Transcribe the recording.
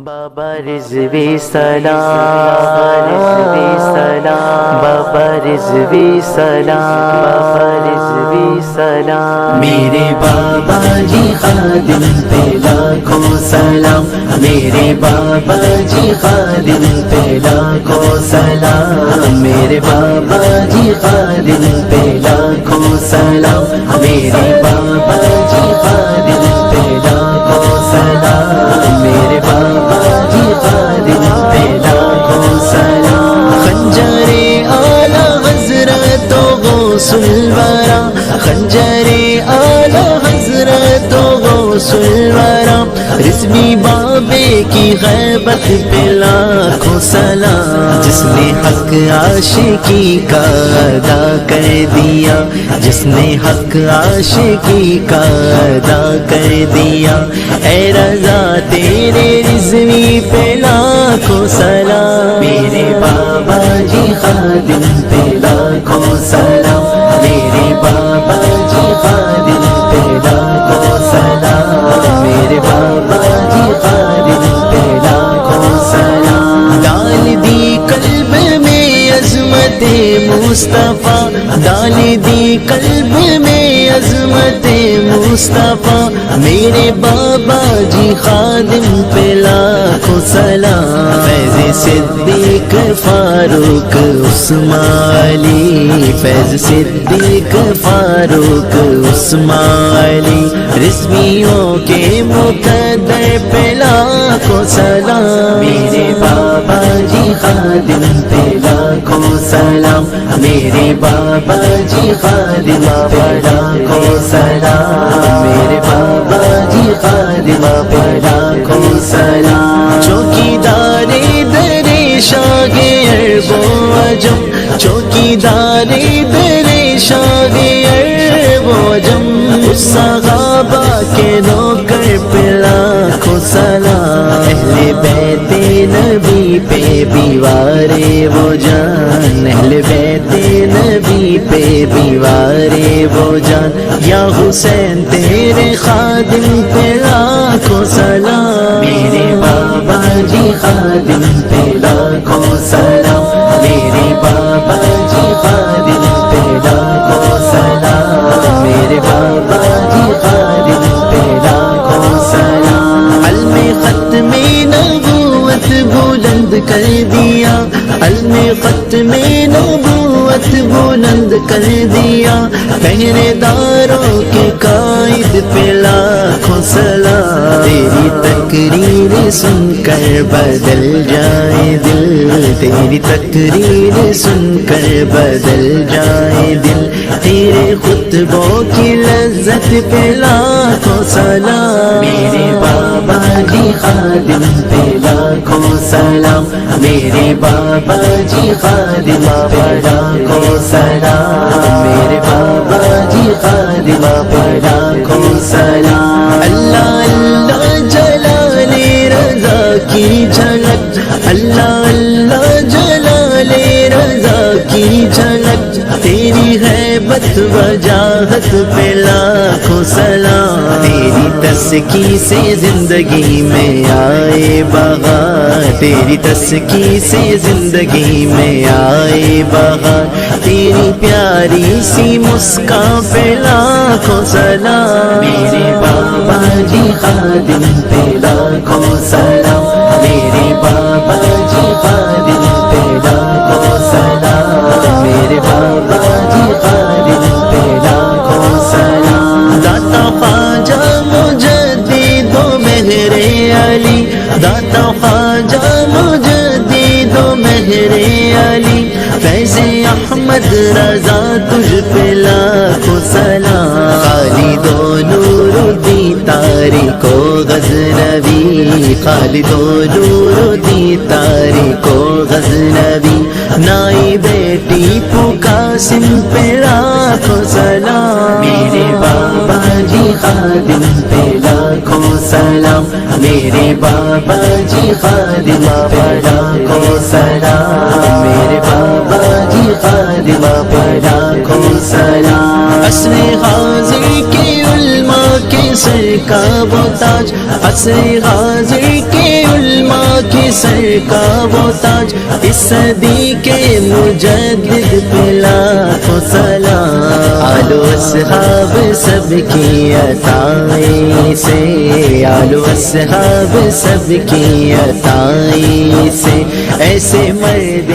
بابا رضوی سلام، بابا رضوی سلام، بابا رضوی سلام، میرے بابا جی خادم پہ لاکھوں سلام، میرے بابا جی خادم پہ لاکھوں سلام، میرے بابا جی خادم پہ لاکھوں سلام، میرے بابا جی خادم پہ لاکھوں سلام، میرے بابا جی خادم پہ لاکھوں سلام، خنجر اعلی حضرت و غوث الورا، خنجر اعلی حضرت و غوث الورا، رضوی بابے کی غیبت پہ لاکھوں سلام، جس نے حق عاشقی کا ادا کر دیا، جس نے حق عاشقی کا ادا کر دیا، اے رضا تیرے رضوی پہ لاکھوں سلام، میرے بابا جی خادم پہ لاکھوں سلام، میرے بابا جی خادم پہ لاکھوں سلام، میرے بابا جی خادم پہ لاکھوں سلام، ڈال دی قلب میں عظمت مصطفیٰ، ڈال دی قلب میں عظمت مصطفیٰ، میرے بابا جی خادم پہ لاکھوں سلام، فیض صدیق فاروق عثمان علی، فیض صدیق فاروق عثمان علی، رضویوں کے مقدر پہ لاکھوں سلام، میرے بابا جی خادم پہ لاکھوں سلام، میرے بابا جی خادم پہ لاکھوں سلام، میرے بابا جی خادم پہ لاکھوں سلام، چوکیدار در شاہ عرب و عجم، چوکیدار در شاہ عرب و عجم، صحابہ کے نوکر پہ لاکھوں سلام، اہل بیت نبی پہ بیوارے وہ جان، اہل بیت نبی پہ بیوارے وہ جان، یا حسین تیرے خادم پہ لاکھوں سلام، میرے بابا جی خادم پہ لاکھوں سلام، میرے بابا جی خادم پہ لاکھوں سلام، میرے بابا جی خادم پہ لاکھوں سلام، علم ختم نبوت بلند کر دیا، علم ختم نبوت بلند کر دیا، پہرے داروں کے قائد پہ لاکھوں سلام، تیری تقریر سن کر بدل جائے دل، تیری تقریر سن کر بدل جائے دل، تیرے خطبوں کی لذت پہ لاکھوں سلام، میرے بابا جی خادم پہ لاکھوں سلام، میرے بابا جی خادم پہ لاکھوں سلام، میرے بابا جی خادم پہ لاکھوں سلام، اللہ اللہ جلال رضا کی جھلک، اللہ اللہ جلال رضا کی جھلک، تیری حیبت وجاہت پہ لاکھوں سلام، تیری تسکی سے زندگی میں آئے بہار، تیری تسکی سے زندگی میں آئے بہار، تیری پیاری سی مسکان پہ لاکھوں سلام، میرے بابا جی خادم پہ لاکھوں سلام، میرے بابا جی خادم پہ لاکھوں سلام، میرے بابا جی خادم پہ لاکھوں سلام، داتا خواجہ مجدد و مہر علی، داتا خواجہ مجدد و مہر علی، فیض احمد رضا تجھ پہ لاکھوں سلام، خالد و نور الدین تاریخ و غزنوی، خالد و نور الدین تاریخ و غزنوی، نائی بیٹی قاسم پہ لاکھوں سلام، میرے بابا جی خادم پہ لاکھوں سلام، میرے بابا جی خادم پہ لاکھوں سلام، میرے بابا جی خادم پہ لاکھوں سلام، عصر حاضر کے علماء کے سر کا وہ تاج، عصر حاضر کے علماء سر کا وہ تاج، اس صدی کے مجدد پہ لاکھوں سلام۔ آل و اصحاب سب کی عطائی سے، آل و اصحاب سب کی عطائی سے، ایسے مرد